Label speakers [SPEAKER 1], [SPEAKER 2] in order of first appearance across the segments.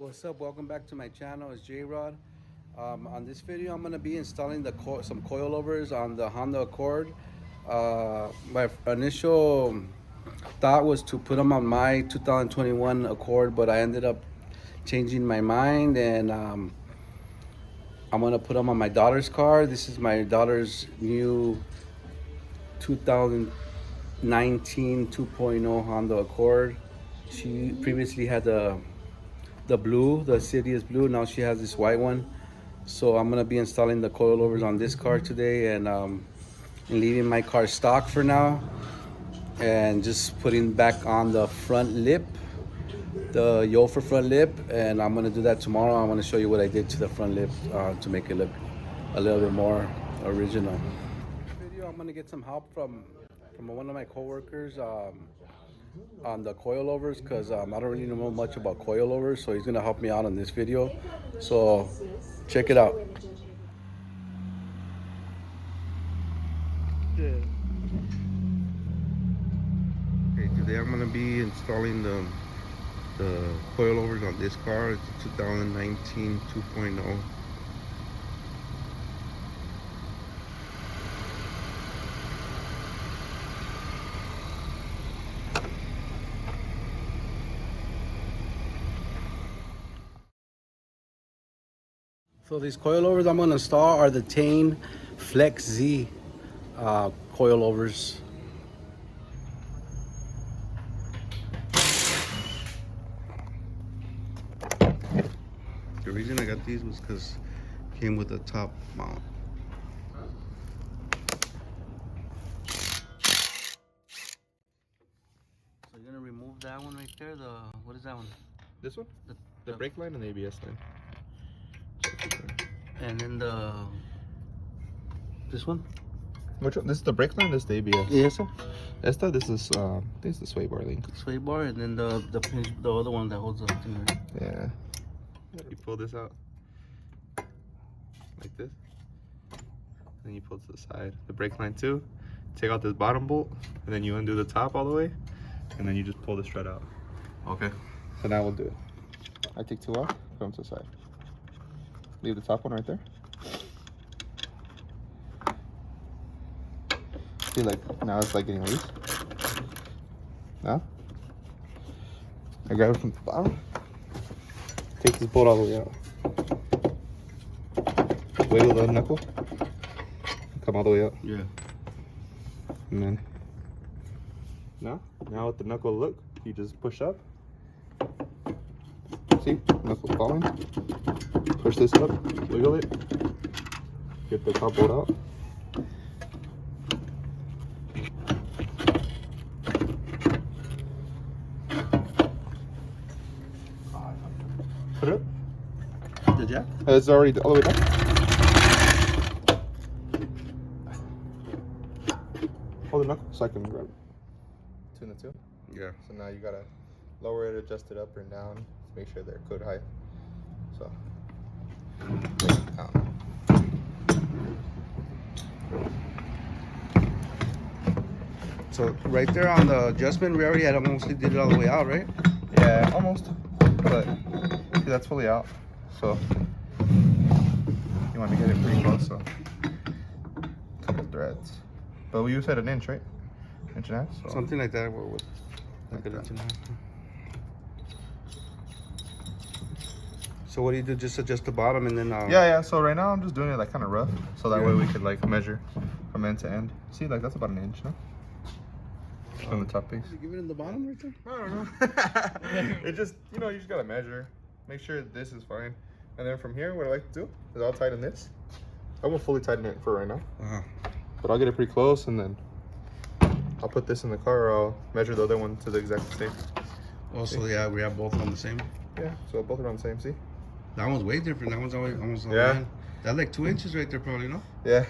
[SPEAKER 1] What's up? Welcome back to my channel. It's Jrod. On this video, I'm going to be installing some coilovers on the Honda Accord. My initial thought was to put them on my 2021 Accord, but I ended up changing my mind, and I'm going to put them on my daughter's car. This is my daughter's new 2019 2.0 Honda Accord. She previously had the blue, the Sidious blue. Now she has this white one. So I'm gonna be installing the coilovers on this car today, and leaving my car stock for now, and just putting back on the front lip, the Yofer front lip, and I'm gonna do that tomorrow. I'm gonna show you what I did to the front lip to make it look a little bit more original. Video, I'm gonna get some help from one of my coworkers on the coilovers, because I don't really know much about coilovers, so he's gonna help me out on this video. So check it out. Okay, today I'm gonna be installing the coilovers on this car. It's a 2019 2.0. So these coilovers I'm gonna install are the Tein Flex Z coilovers. The reason I got these was because it came with a top mount. So you're gonna remove that one right there. What is that one?
[SPEAKER 2] This one? The brake line and the ABS line.
[SPEAKER 1] And then this one?
[SPEAKER 2] Which one? This is the brake line, this is the ABS.
[SPEAKER 1] Yes, sir.
[SPEAKER 2] This is the sway bar link.
[SPEAKER 1] Sway bar, and then the other one that holds the thing, right?
[SPEAKER 2] Yeah. You pull this out like this, and you pull to the side. The brake line too. Take out this bottom bolt, and then you undo the top all the way, and then you just pull the strut out.
[SPEAKER 1] Okay.
[SPEAKER 2] So now we'll do it. I take two off, put them to the side. Leave the top one right there. See, like now it's like getting loose. Now I grab it from the bottom. Take this bolt all the way out. Wiggle the knuckle. Come all the way out.
[SPEAKER 1] Yeah.
[SPEAKER 2] And then now with the knuckle look, you just push up. See, knuckle falling. Push this up, wiggle it. Get the top bolt out. Put it up.
[SPEAKER 1] The jack?
[SPEAKER 2] It's already all the way down. Hold the knuckle so I can grab it. Two and the two.
[SPEAKER 1] Yeah.
[SPEAKER 2] So now you gotta lower it, adjust it up and down to make sure they're code height. So down.
[SPEAKER 1] So right there on the adjustment, we already had mostly did it all the way out, right?
[SPEAKER 2] Yeah, almost. But see, that's fully out. So you want to get it pretty close. So a couple threads. But you said an inch, right? Inch and a half. So
[SPEAKER 1] Something like that.
[SPEAKER 2] like that.
[SPEAKER 1] So what do you do? Just adjust the bottom and then
[SPEAKER 2] Yeah. So right now I'm just doing it like kind of rough, so that way we could like measure from end to end. See, like that's about an inch, no? From the top piece.
[SPEAKER 1] You give it in the bottom right there?
[SPEAKER 2] I don't know. It just, you just gotta measure, make sure this is fine, and then from here, what I like to do is I'll tighten this. I won't fully tighten it for right now, but I'll get it pretty close, and then I'll put this in the car, or I'll measure the other one to the exact same.
[SPEAKER 1] Also, yeah, we have both on the same.
[SPEAKER 2] Yeah, so both are on the same. See?
[SPEAKER 1] That one's way different. That one's always almost.
[SPEAKER 2] Yeah.
[SPEAKER 1] That's like 2 inches right there, probably, no?
[SPEAKER 2] Yeah.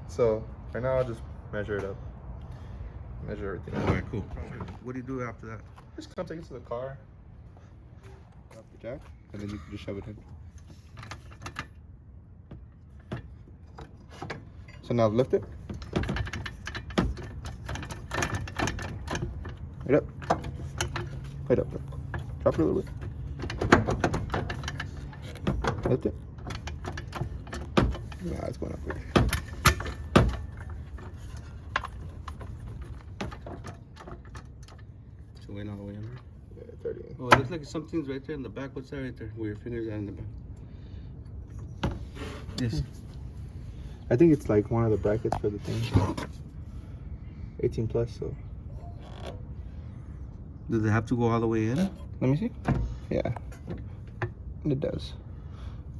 [SPEAKER 2] So right now I'll just measure it up. Measure everything.
[SPEAKER 1] All right, cool. What do you do after that?
[SPEAKER 2] Just come take it to the car. Drop the jack, and then you can just shove it in. So now lift it. Right up. Right up. Drop it a little bit. lift it. Nah, it's going up weird.
[SPEAKER 1] So wait all the way in.
[SPEAKER 2] Yeah, 30.
[SPEAKER 1] Oh, it looks like something's right there in the back. What's that right there? Where your fingers are in the back. This.
[SPEAKER 2] I think it's like one of the brackets for the thing. 18 plus, so.
[SPEAKER 1] Does it have to go all the way in?
[SPEAKER 2] Let me see. Yeah, it does.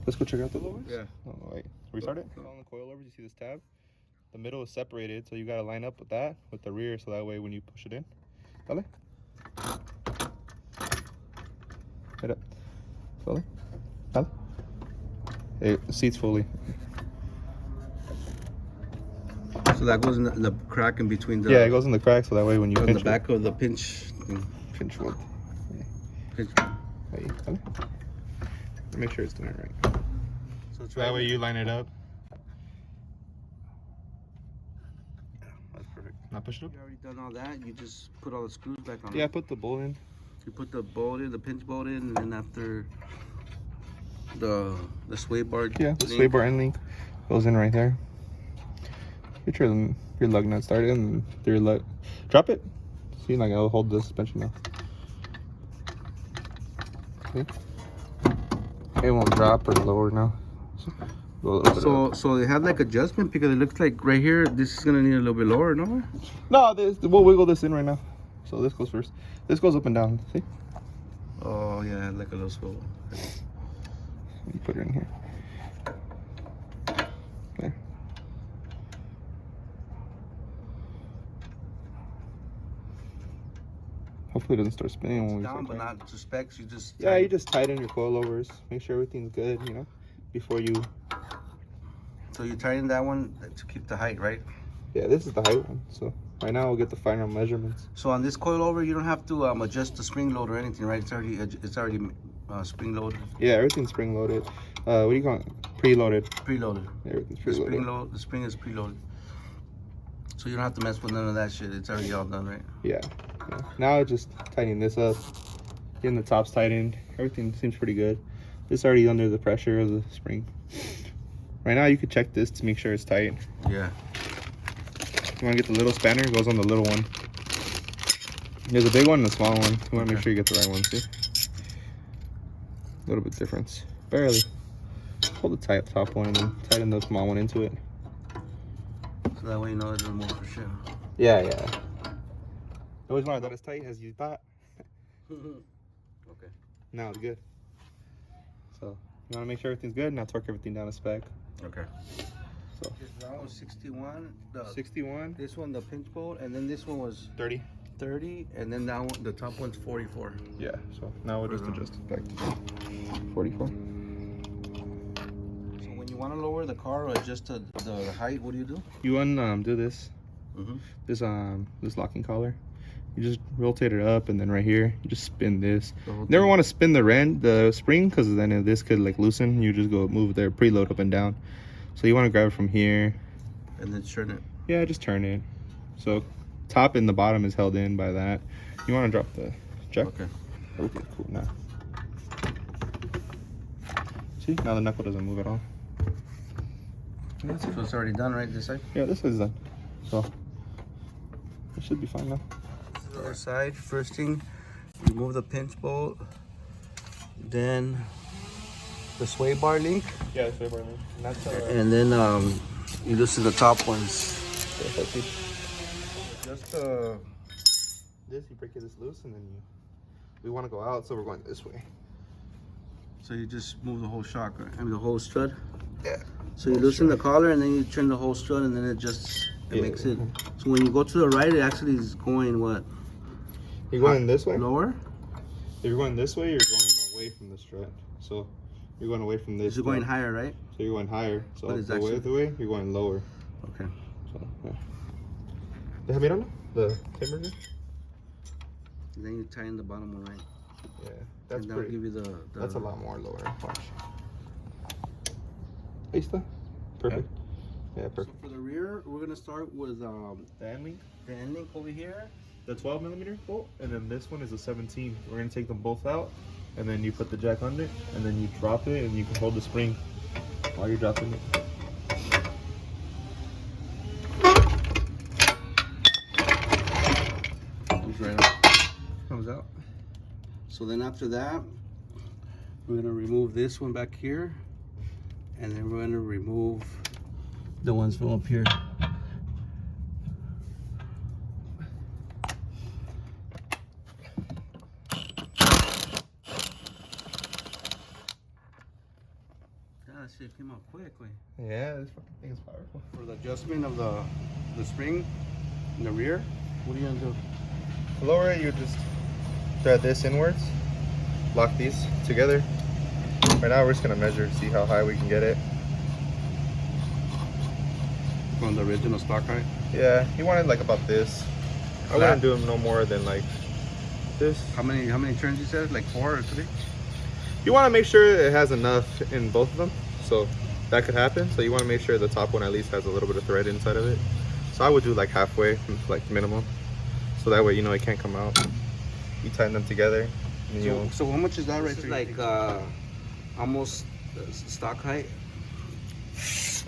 [SPEAKER 2] Let's go check out the lowers.
[SPEAKER 1] Yeah.
[SPEAKER 2] Oh, wait. Restart it. On the coilovers, you see this tab? The middle is separated, so you gotta line up with that, with the rear, so that way when you push it in. Dale. Hit it. Slowly. Dale. It seats fully.
[SPEAKER 1] So that goes in the crack in between the.
[SPEAKER 2] Yeah, it goes in the crack, so that way when you
[SPEAKER 1] on
[SPEAKER 2] pinch
[SPEAKER 1] the back of the pinch thing.
[SPEAKER 2] pinch wood.
[SPEAKER 1] Pinch.
[SPEAKER 2] Hey, dale. Make sure it's doing it right.
[SPEAKER 1] So it's
[SPEAKER 2] That way you line it up.
[SPEAKER 1] That's perfect.
[SPEAKER 2] Not push it up.
[SPEAKER 1] You already done all that. You just put all the screws back on.
[SPEAKER 2] Yeah, put the bolt in.
[SPEAKER 1] You put the bolt in, the pinch bolt in, and then after the sway bar.
[SPEAKER 2] Yeah, the sway bar end link goes in right there. Get your lug nut started and your lug. Drop it. See, like I'll hold the suspension now. See? It won't drop or lower now.
[SPEAKER 1] So they have like adjustment because it looks like right here this is gonna need a little bit lower, no?
[SPEAKER 2] No, we'll wiggle this in right now. So this goes first. This goes up and down. See?
[SPEAKER 1] Oh yeah, like a little swivel.
[SPEAKER 2] You put it in here. There. Hopefully it doesn't start spinning when we
[SPEAKER 1] Down,
[SPEAKER 2] start
[SPEAKER 1] but
[SPEAKER 2] tighten.
[SPEAKER 1] not to specs. You just
[SPEAKER 2] Yeah, you just tighten your coilovers. Make sure everything's good, you know, before you.
[SPEAKER 1] So you tighten that one to keep the height, right?
[SPEAKER 2] Yeah, this is the height one. So right now we'll get the final measurements.
[SPEAKER 1] So on this coilover, you don't have to adjust the spring load or anything, right? It's already spring loaded.
[SPEAKER 2] Yeah, everything's spring loaded. What do you call it? Preloaded.
[SPEAKER 1] Preloaded.
[SPEAKER 2] Everything's
[SPEAKER 1] The
[SPEAKER 2] preloaded.
[SPEAKER 1] spring load. The spring is preloaded. So you don't have to mess with none of that shit. It's already all done, right?
[SPEAKER 2] Yeah. Now it's just tightening this up, getting the tops tightened. Everything seems pretty good. It's already under the pressure of the spring. Right now you could check this to make sure it's tight.
[SPEAKER 1] Yeah.
[SPEAKER 2] You want to get the little spanner, it goes on the little one. There's a big one and a small one. You want to make sure you get the right one, see? A little bit difference. Barely. Hold the top one and then tighten the small one into it.
[SPEAKER 1] So that way you know it doesn't move for sure.
[SPEAKER 2] Yeah. You always wanted that as tight as you thought.
[SPEAKER 1] Okay.
[SPEAKER 2] Now it's good. So you want to make sure everything's good. Now torque everything down to spec.
[SPEAKER 1] Okay.
[SPEAKER 2] So
[SPEAKER 1] That was 61.
[SPEAKER 2] 61,
[SPEAKER 1] This one, the pinch bolt, and then this one was
[SPEAKER 2] 30.
[SPEAKER 1] 30, and then that one, the top one's 44.
[SPEAKER 2] Yeah. So now we'll just adjust it back to 44.
[SPEAKER 1] So when you want to lower the car or adjust the height, what do you do?
[SPEAKER 2] You undo this. This locking collar. You just rotate it up, and then right here you just spin this. Never want to spin the spring, because then this could like loosen. You just go move their preload up and down. So you want to grab it from here
[SPEAKER 1] and then turn it.
[SPEAKER 2] Yeah, just turn it. So top and the bottom is held in by that. You want to drop the jack.
[SPEAKER 1] Okay.
[SPEAKER 2] Everything's cool now. See, now the knuckle doesn't move at all.
[SPEAKER 1] So it's already done, right, this side?
[SPEAKER 2] Yeah, this is done. So it should be fine now.
[SPEAKER 1] The other side, first thing, remove the pinch bolt, then the sway bar link.
[SPEAKER 2] Yeah, the sway bar link. And that's
[SPEAKER 1] and then you loosen the top ones.
[SPEAKER 2] Just this, you break this loose, and then we want to go out, so we're going this way.
[SPEAKER 1] So you just move the whole shock, right? I mean the whole strut.
[SPEAKER 2] Yeah.
[SPEAKER 1] So you loosen the collar, and then you turn the whole strut, and then it makes it. So when you go to the right, it actually is going what?
[SPEAKER 2] You're going this way.
[SPEAKER 1] Lower.
[SPEAKER 2] If you're going this way, you're going away from the strut. So you're going away from this.
[SPEAKER 1] You're going higher, right?
[SPEAKER 2] So you're going higher. So
[SPEAKER 1] But it's
[SPEAKER 2] the
[SPEAKER 1] actually...
[SPEAKER 2] way you're going lower.
[SPEAKER 1] Okay.
[SPEAKER 2] So yeah. Déjame mirarlo. The timber.
[SPEAKER 1] And then you tighten the bottom one, right?
[SPEAKER 2] Yeah, that's
[SPEAKER 1] and that'll
[SPEAKER 2] pretty.
[SPEAKER 1] give you the.
[SPEAKER 2] That's a lot more lower. Watch. Ahí está. Perfect. Yeah, perfect.
[SPEAKER 1] So for the rear, we're gonna start with
[SPEAKER 2] The end link.
[SPEAKER 1] the end link over here.
[SPEAKER 2] The 12mm bolt, and then this one is a 17. We're gonna take them both out and then you put the jack on it, and then you drop it, and you can hold the spring while you're dropping it.
[SPEAKER 1] Comes right up. Comes out. So then after that, we're gonna remove this one back here, and then we're gonna remove the ones from up here. That shit came out quick.
[SPEAKER 2] Yeah, this fucking thing is powerful.
[SPEAKER 1] For the adjustment of the spring in the rear, what are you gonna do?
[SPEAKER 2] To lower it, you just thread this inwards, lock these together. Right now, we're just gonna measure, see how high we can get it.
[SPEAKER 1] From the original stock height?
[SPEAKER 2] Yeah, he wanted like about this. I wouldn't do him no more than like this.
[SPEAKER 1] How many turns you said? Like 4 or 3?
[SPEAKER 2] You want to make sure it has enough in both of them, so that could happen. So you want to make sure the top one at least has a little bit of thread inside of it. So I would do like halfway, like minimum, so that way you know it can't come out. You tighten them together. And
[SPEAKER 1] So how much is that right there?
[SPEAKER 3] Like almost stock height,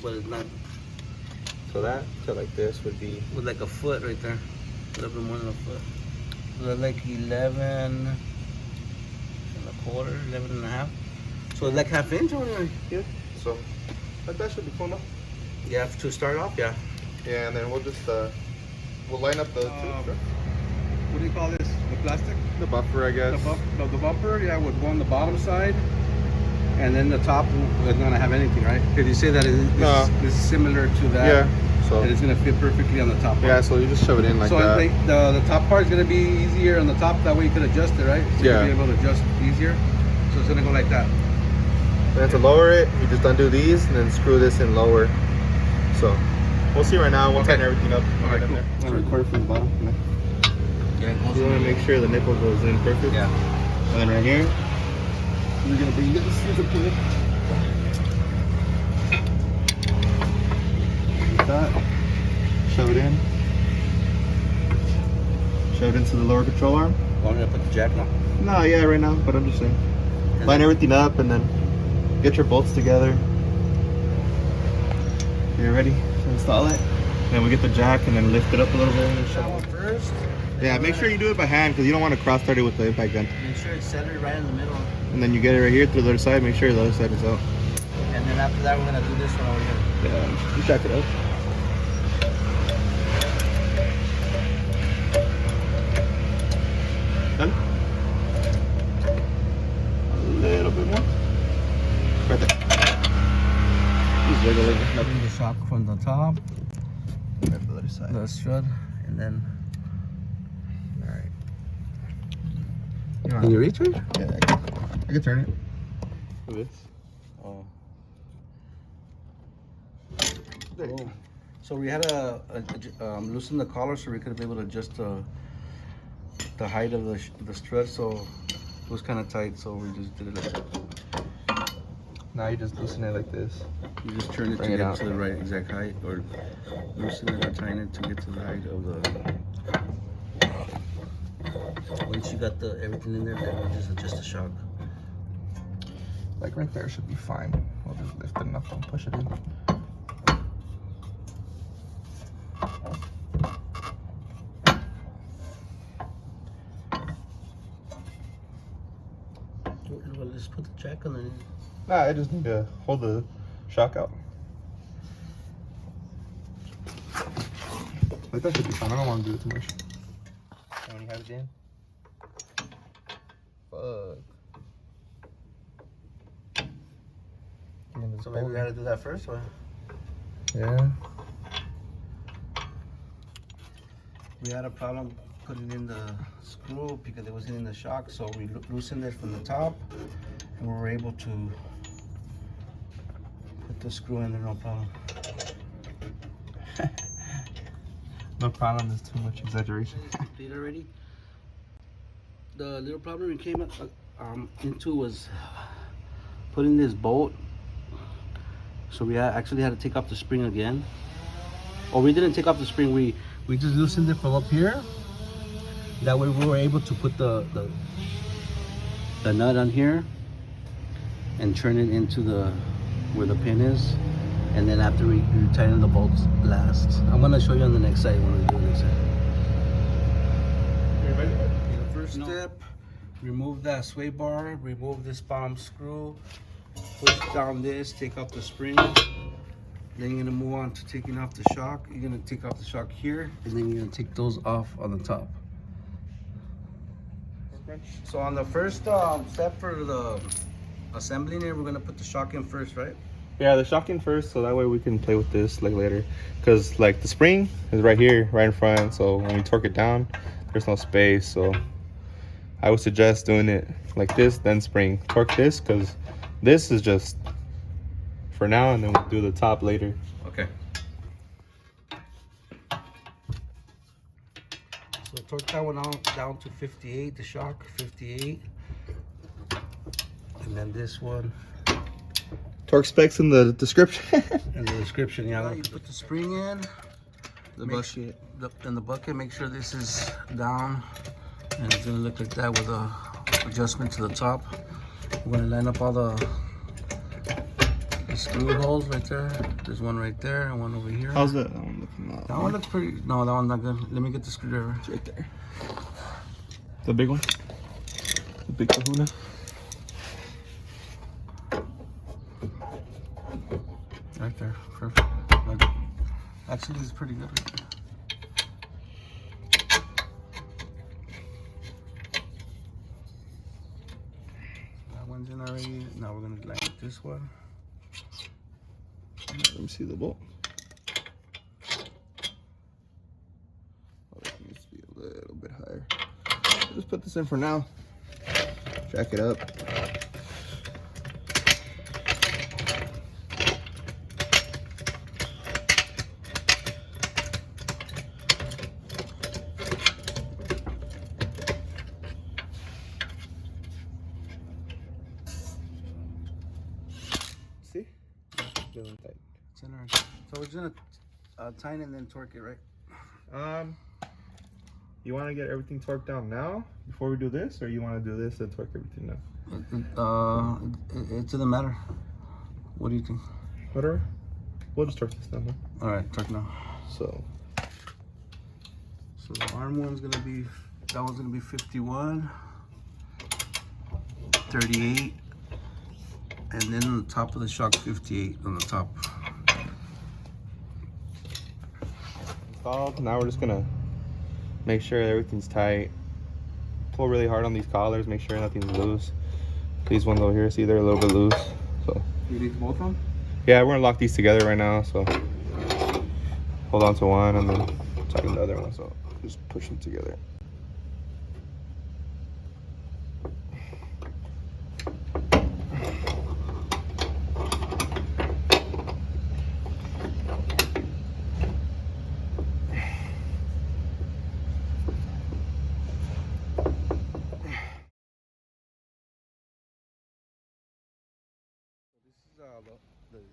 [SPEAKER 3] but it's not.
[SPEAKER 2] So that to like this would be
[SPEAKER 3] With like a foot right there, a little bit more than a foot. So that's like 11 and a quarter, 11 and a half. So it's like half inch or
[SPEAKER 2] yeah. So that should be cool enough.
[SPEAKER 3] yeah, to start off, yeah.
[SPEAKER 2] Yeah, and then we'll just we'll line up the two. Sure.
[SPEAKER 1] What do you call this? The plastic?
[SPEAKER 2] The buffer, I guess.
[SPEAKER 1] The bumper, yeah, would go on the bottom side, and then the top is gonna have anything, right? Because you say that this is similar to that.
[SPEAKER 2] Yeah. So
[SPEAKER 1] and it's gonna fit perfectly on the top part.
[SPEAKER 2] yeah, so you just shove it in like
[SPEAKER 1] so
[SPEAKER 2] that.
[SPEAKER 1] the top part is gonna be easier on the top. That way you can adjust it, right? So
[SPEAKER 2] Yeah.
[SPEAKER 1] you'll be able to adjust easier. So it's gonna go like that.
[SPEAKER 2] Then to lower it, you just undo these and then screw this in lower. So we'll see right now. We'll tighten everything up.
[SPEAKER 1] All right, cool.
[SPEAKER 2] I'm gonna record from the bottom.
[SPEAKER 3] Yeah, it goes
[SPEAKER 2] You want to make sure the nipple goes in perfect.
[SPEAKER 3] Yeah.
[SPEAKER 2] And then right here, we're gonna bring this scissor pin. Like that. Shove it in. Shove it into the lower control arm.
[SPEAKER 3] I'm gonna put the jack now.
[SPEAKER 2] No, yeah, right now, but I'm just saying. Line everything up and then get your bolts together. You're ready to install it. Then we get the jack and then lift it up a little bit and shove it.
[SPEAKER 3] First.
[SPEAKER 2] Yeah, make sure you do it by hand because you don't want to cross thread it with the impact gun.
[SPEAKER 3] Make sure it's centered right in the middle.
[SPEAKER 2] And then you get it right here to the other side. Make sure the other side is out.
[SPEAKER 3] And then after that, we're gonna do this one over here.
[SPEAKER 2] Yeah, you jack it up. Done? A little bit more. Right there. Just wiggle it.
[SPEAKER 3] Bring the shock from the top,
[SPEAKER 2] Right the other side.
[SPEAKER 3] the strut, and then.
[SPEAKER 2] All right.
[SPEAKER 1] Can you reach it?
[SPEAKER 2] Yeah, I can turn it. Like this.
[SPEAKER 3] Oh.
[SPEAKER 2] There you go.
[SPEAKER 1] So we had to loosen the collar so we could be able to adjust the height of the strut. So it was kind of tight, so we just did it like that.
[SPEAKER 2] Now you just loosen it like this.
[SPEAKER 1] You just turn it
[SPEAKER 2] Bring
[SPEAKER 1] to
[SPEAKER 2] it
[SPEAKER 1] get
[SPEAKER 2] out.
[SPEAKER 1] to the right exact height, or loosen it or tighten it to get to the height of the.
[SPEAKER 3] Once you got everything in there, then we'll just adjust the shock.
[SPEAKER 2] Like right there should be fine. We'll just lift it enough and push it in.
[SPEAKER 3] Well, let's put the jack on there.
[SPEAKER 2] Nah, I just need to hold the shock out. Like that should be fine. I don't want to do it too much. And when you have it in. Fuck.
[SPEAKER 3] So maybe we gotta do that first, or?
[SPEAKER 2] Yeah.
[SPEAKER 1] We had a problem putting in the screw because it wasn't in the shock, so we loosened it from the top, and we were able to put the screw in there, no problem.
[SPEAKER 2] No problem. There's too much exaggeration.
[SPEAKER 1] It's complete already. The little problem we came into was putting this bolt. So we actually had to take off the spring again. Or we didn't take off the spring. We just loosened it from up here. That way we were able to put the
[SPEAKER 3] the nut on here and turn it into the where the pin is, and then after we tighten the bolts last. I'm gonna show you on the next side when we do the next side. Okay, the first step, remove that sway bar, remove this bottom screw, push down this, take out the spring. Then you're gonna move on to taking off the shock. You're gonna take off the shock here, and then you're gonna take those off on the top. So on the first step for the assembling it, we're gonna put the shock in first, right?
[SPEAKER 2] Yeah, the shock in first, so that way we can play with this like later. Cause like the spring is right here, right in front. So when we torque it down, there's no space. So I would suggest doing it like this, then spring. Torque this, cause this is just for now, and then we'll do the top later.
[SPEAKER 3] Okay. So torque that one out down to 58, the shock 58, and then this one.
[SPEAKER 2] Torque specs in the description.
[SPEAKER 3] In the description, yeah. You put the spring in, the bucket, in the bucket. Make sure this is down, and it's gonna look like that with a adjustment to the top. We're gonna line up all the screw holes right there. There's one right there and one over here.
[SPEAKER 2] How's that one looking out?
[SPEAKER 3] That one looks pretty. No, that one's not good. Let me get the screwdriver.
[SPEAKER 2] It's right there. The big one? The big kahuna?
[SPEAKER 3] Right there. Perfect. Actually, it's pretty good right there. That one's in already. Now we're going to line up this one.
[SPEAKER 2] Let me see the bolt. Oh, that needs to be a little bit higher. I'll just put this in for now. Jack it up. See? Feeling tight.
[SPEAKER 3] It's in our, so we're just gonna tighten and then torque it, right?
[SPEAKER 2] You want to get everything torqued down now before we do this, or you want to do this and torque everything now?
[SPEAKER 3] It doesn't matter. What do you think?
[SPEAKER 2] Whatever. We'll just torque this down now.
[SPEAKER 3] All right, torque now.
[SPEAKER 2] So
[SPEAKER 3] the arm one's gonna be, that one's gonna be 51, 38, and then on the top of the shock 58 on the top.
[SPEAKER 2] Installed. Now we're just gonna make sure everything's tight. Pull really hard on these collars, make sure nothing's loose. These ones over here, see they're a little bit loose. So
[SPEAKER 3] You need both of them?
[SPEAKER 2] yeah, we're gonna lock these together right now. So hold on to one and then tighten the other one. So just push them together.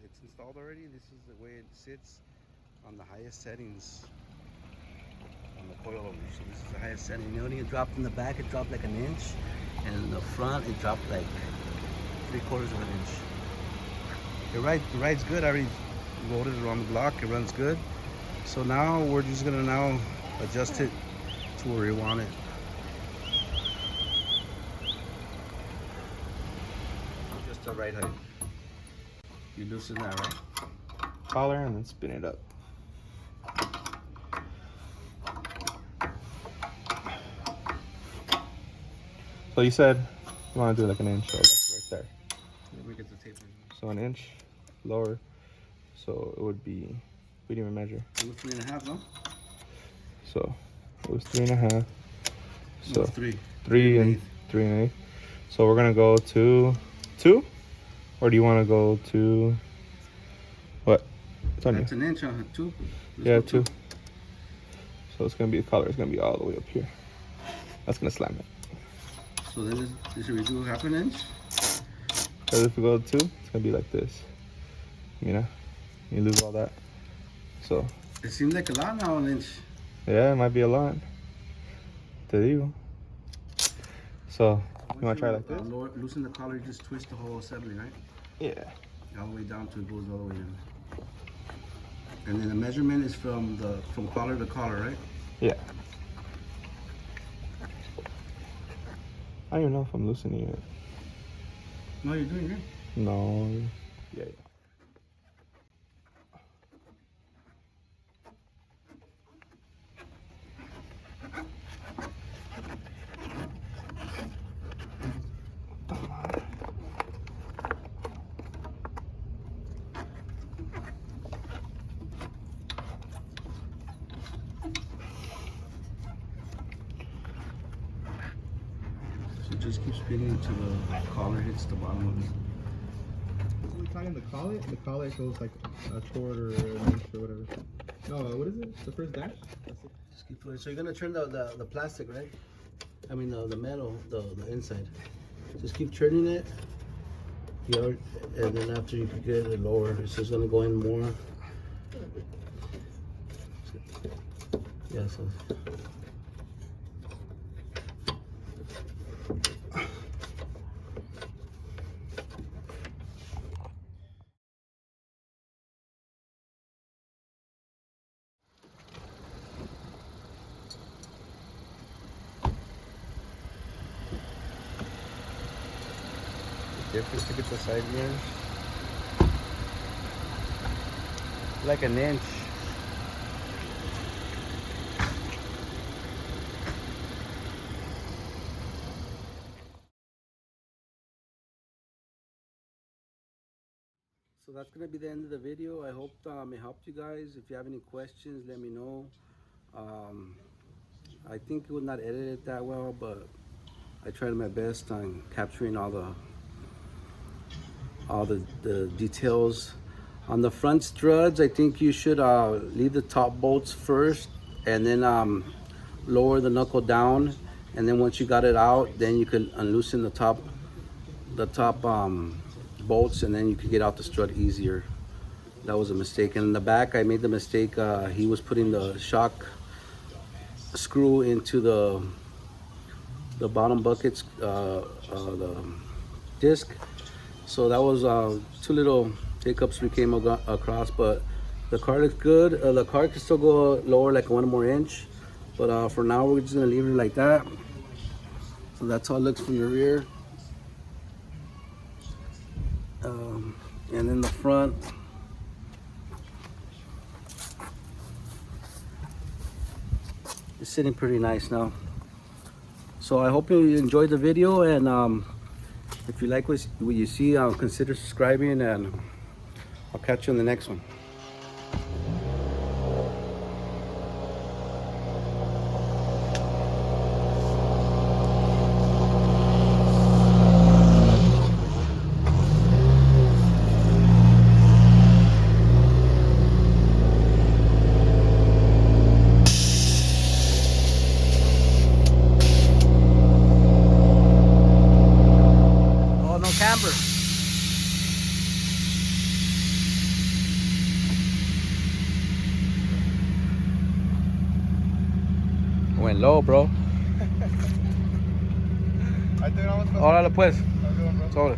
[SPEAKER 3] It's installed already. This is the way it sits on the highest settings on the coilover. So this is the highest setting. You know, when it dropped in the back, it dropped like an inch, and in the front, it dropped like 3/4 of an inch. The ride's good. I already rolled it around the block. It runs good. So now we're just gonna now adjust it to where we want it. Just the right height. You loosen that, right?
[SPEAKER 2] Collar and then spin it up. So you said you want to do like an inch, so that's right there.
[SPEAKER 3] Let me get the tape in.
[SPEAKER 2] So an inch lower. So it would be, we didn't even measure.
[SPEAKER 3] It was 3.5, no?
[SPEAKER 2] So it was 3.5. So
[SPEAKER 3] No, 3.
[SPEAKER 2] 3 and 3 1/8. So we're gonna go to 2, or do you want to go to what? It's on you.
[SPEAKER 3] That's an inch on 2.
[SPEAKER 2] Yeah, 2. So it's gonna be the collar. It's gonna be all the way up here. That's gonna slam it.
[SPEAKER 3] So then should we do 1/2 inch?
[SPEAKER 2] Because if we go to 2, it's gonna be like this. You know, you lose all that. So
[SPEAKER 3] It seems like a lot now, an inch.
[SPEAKER 2] yeah, it might be a lot. Te digo. So You want to try like this?
[SPEAKER 3] Loosen the collar, you just twist the whole assembly, right?
[SPEAKER 2] Yeah.
[SPEAKER 3] All the way down to it goes all the way in. And then the measurement is from collar to collar, right?
[SPEAKER 2] Yeah. I don't even know if I'm loosening it.
[SPEAKER 3] No, you're doing good.
[SPEAKER 2] No. Yeah.
[SPEAKER 3] So just keep spinning until the collar hits the bottom of it.
[SPEAKER 2] We're talking the collar goes like a quarter or an inch or whatever. No, what is it? The first dash?
[SPEAKER 3] Just keep pulling. So you're gonna turn the plastic, right? I mean the metal, the inside. Just keep turning it. And then after you can get it lower, it's just gonna go in more. Yeah, so.
[SPEAKER 2] Difference to get the side mirrors.
[SPEAKER 3] Like an inch. So that's gonna be the end of the video. I hope it helped you guys. If you have any questions, let me know. I think it was not edited that well, but I tried my best on capturing all the details. On the front struts, I think you should leave the top bolts first, and then lower the knuckle down, and then once you got it out, then you can unloosen the top bolts, and then you could get out the strut easier. That was a mistake. And in the back, I made the mistake. He was putting the shock screw into the bottom buckets, the disc. So that was 2 little hiccups we came across, but the car looks good. The car can still go lower like 1 more inch, but for now we're just gonna leave it like that. So that's how it looks from the rear. And then the front, it's sitting pretty nice now. So I hope you enjoyed the video, and if you like what you see, consider subscribing, and I'll catch you in the next one. Oh, no camber. Went low, bro.
[SPEAKER 2] I think I was
[SPEAKER 3] Órale pues.
[SPEAKER 2] How's it going, bro?
[SPEAKER 3] Sobre.